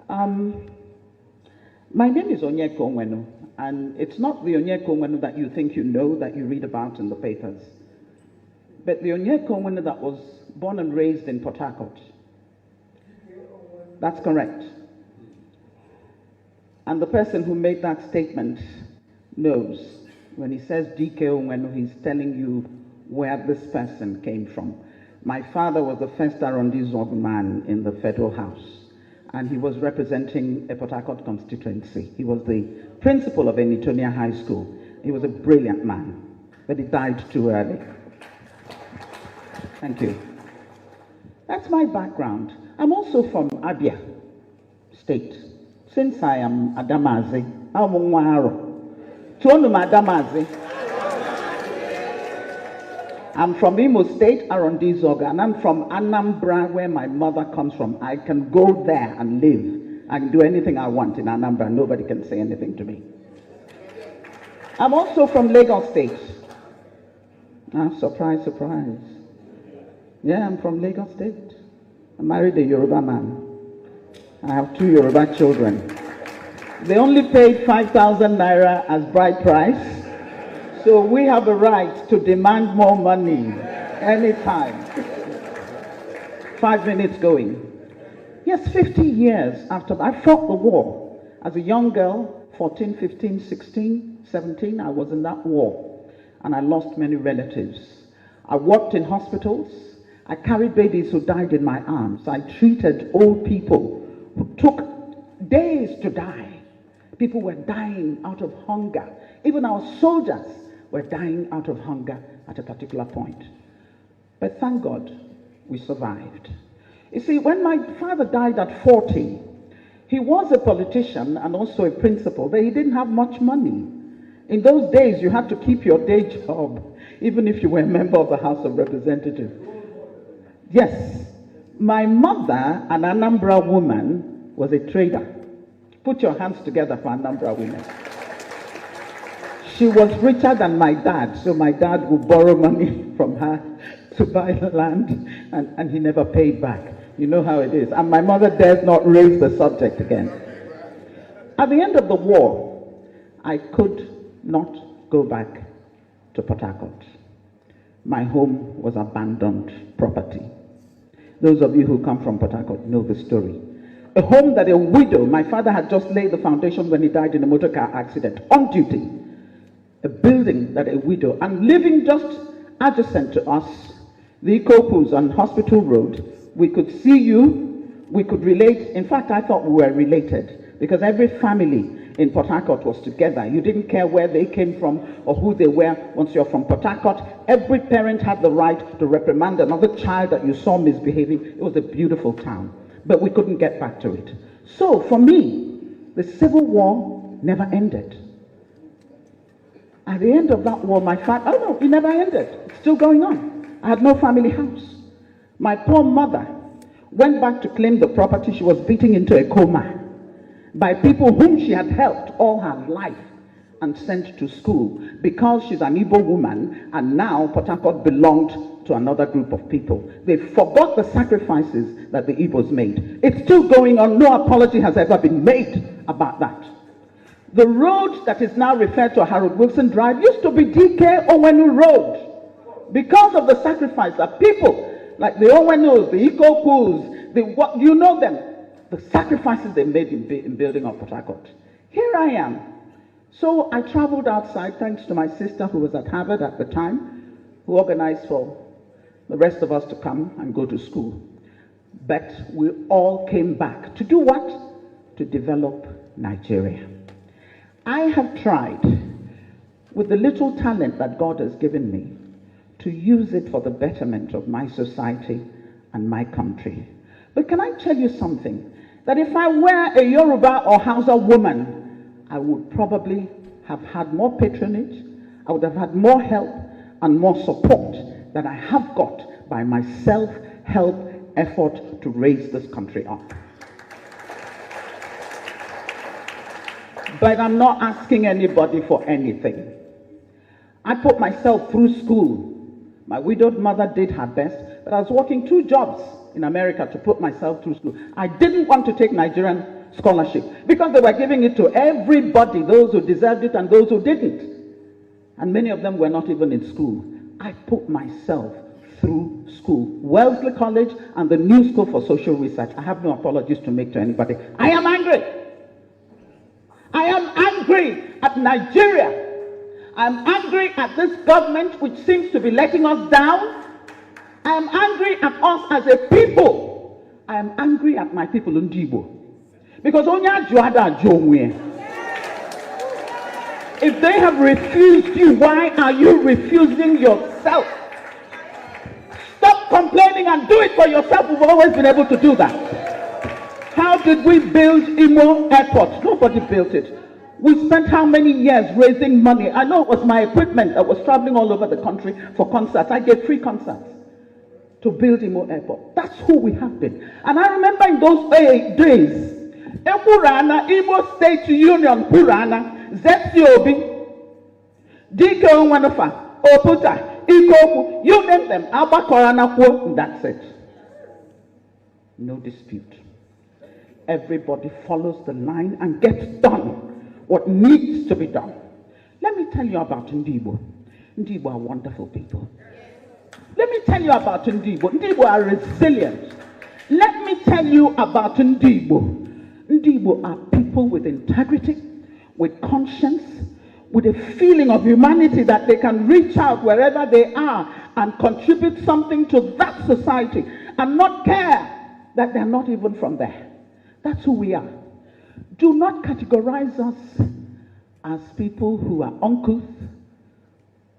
Um, my name is Onwenu, and it's not the Onwenu that you think you know, that you read about in the papers, but the Onwenu that was born and raised in Port Harcourt. That's correct. And the person who made that statement knows. When he says DK Onwenu, he's telling you where this person came from. My father was the first Arrondissement man in the Federal House, and he was representing a Port Harcourt constituency. He was the principal of Enitonia High School. He was a brilliant man, but he died too early. Thank you. That's my background. I'm also from Abia State. Since I am Adamazi, I'm Adamazi. I'm from Imo State, Arrondissement, and I'm from Anambra, where my mother comes from. I can go there and live. I can do anything I want in Anambra. Nobody can say anything to me. I'm also from Lagos State. Surprise, surprise. Yeah, I'm from Lagos State. I married a Yoruba man. I have 2 Yoruba children. They only paid 5,000 naira as bride price. So we have a right to demand more money anytime. 5 minutes going. Yes, 50 years after I fought the war. As a young girl, 14, 15, 16, 17, I was in that war. And I lost many relatives. I worked in hospitals. I carried babies who died in my arms. I treated old people who took days to die. People were dying out of hunger. Even our soldiers were dying out of hunger at a particular point. But thank God, we survived. You see, when my father died at 40, he was a politician and also a principal, but he didn't have much money. In those days, you had to keep your day job, even if you were a member of the House of Representatives. Yes, my mother, an Anambra woman, was a trader. Put your hands together for Anambra women. She was richer than my dad, so my dad would borrow money from her to buy the land, and he never paid back. You know how it is. And my mother dares not raise the subject again. At the end of the war, I could not go back to Port Harcourt. My home was abandoned property. Those of you who come from Port Harcourt know the story. A home that a widow, my father had just laid the foundation when he died in a motor car accident, on duty. A building that a widow, and living just adjacent to us, the Ikopus on Hospital Road, we could see you, we could relate. In fact, I thought we were related, because every family in Port Harcourt was together. You didn't care where they came from or who they were. Once you're from Port Harcourt, every parent had the right to reprimand another child that you saw misbehaving. It was a beautiful town, but we couldn't get back to it. So for me, the Civil War never ended. At the end of that war, my father, oh no, it never ended. It's still going on. I had no family house. My poor mother went back to claim the property she was beating into a coma by people whom she had helped all her life and sent to school, because she's an Igbo woman, and now Port Harcourt belonged to another group of people. They forgot the sacrifices that the Igbos made. It's still going on. No apology has ever been made about that. The road that is now referred to as Harold Wilson Drive used to be DK Onwenu Road, because of the sacrifice that people like the Onwenus, the Ikopus, you know them, the sacrifices they made in building up Port Harcourt. Here I am. So I traveled outside, thanks to my sister who was at Harvard at the time, who organized for the rest of us to come and go to school. But we all came back to do what? To develop Nigeria. I have tried, with the little talent that God has given me, to use it for the betterment of my society and my country. But can I tell you something? That if I were a Yoruba or Hausa woman, I would probably have had more patronage, I would have had more help and more support than I have got by my self-help effort to raise this country up. But I'm not asking anybody for anything. I put myself through school. My widowed mother did her best, but I was working 2 jobs in America to put myself through school. I didn't want to take Nigerian scholarship, because they were giving it to everybody, those who deserved it and those who didn't. And many of them were not even in school. I put myself through school, Wellesley College and the New School for Social Research. I have no apologies to make to anybody. I am angry. I am angry at Nigeria. I am angry at this government which seems to be letting us down. I am angry at us as a people. I am angry at my people in Ndibo. Because if they have refused you, why are you refusing yourself? Stop complaining and do it for yourself. We've always been able to do that. How did we build Imo Airport? Nobody built it. We spent how many years raising money? I know it was my equipment that was traveling all over the country for concerts. I gave free concerts to build Imo Airport. That's who we have been. And I remember in those days, Epurana, Imo State Union, Purana, Zetiobi, Dike Onwenu, Oputa, Ikoku, you name them, Abakorana, and that's it. No dispute. Everybody follows the line and gets done what needs to be done. Let me tell you about Ndibo. Ndibo are wonderful people. Let me tell you about Ndibo. Ndibo are resilient. Let me tell you about Ndibo. Ndibo are people with integrity, with conscience, with a feeling of humanity that they can reach out wherever they are and contribute something to that society and not care that they're not even from there. That's who we are. Do not categorize us as people who are uncouth.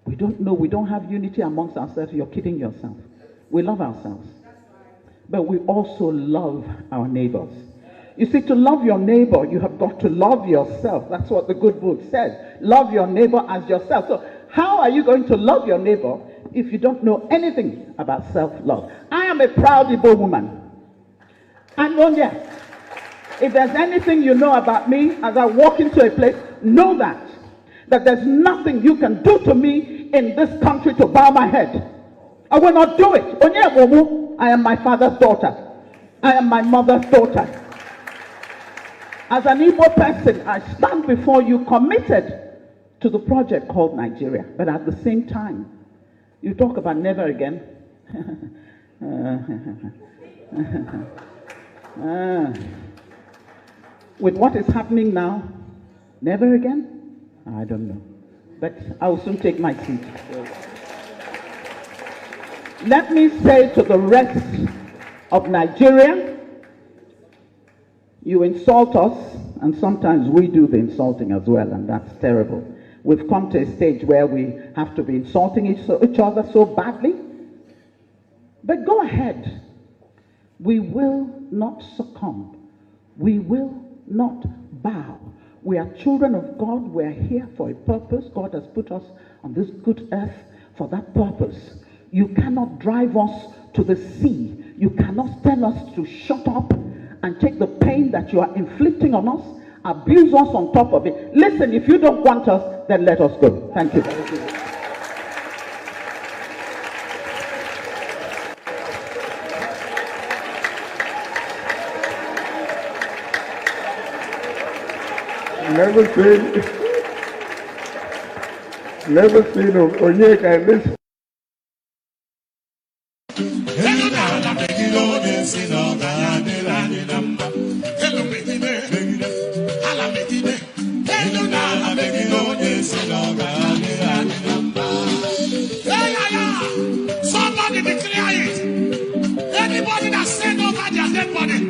We don't know, we don't have unity amongst ourselves. You're kidding yourself. We love ourselves. But we also love our neighbors. You see, to love your neighbor, you have got to love yourself. That's what the good book says. Love your neighbor as yourself. So how are you going to love your neighbor if you don't know anything about self-love? I am a proud Igbo woman. And Onye, if there's anything you know about me as I walk into a place, know that there's nothing you can do to me in this country to bow my head. I will not do it. Onye, I am my father's daughter. I am my mother's daughter. As an Igbo person, I stand before you committed to the project called Nigeria. But at the same time, you talk about never again. With what is happening now, never again? I don't know. But I will soon take my seat. Let me say to the rest of Nigeria, you insult us, and sometimes we do the insulting as well, and that's terrible. We've come to a stage where we have to be insulting each other so badly. But go ahead. We will not succumb. We will not bow. We are children of God. We are here for a purpose. God has put us on this good earth for that purpose. You cannot drive us to the sea. You cannot tell us to shut up and take the pain that you are inflicting on us, abuse us on top of it. Listen, if you don't want us, then let us go. Thank you. Thank you. Never seen Onnyeka in this. Somebody declare it. Anybody that sent over their dead body,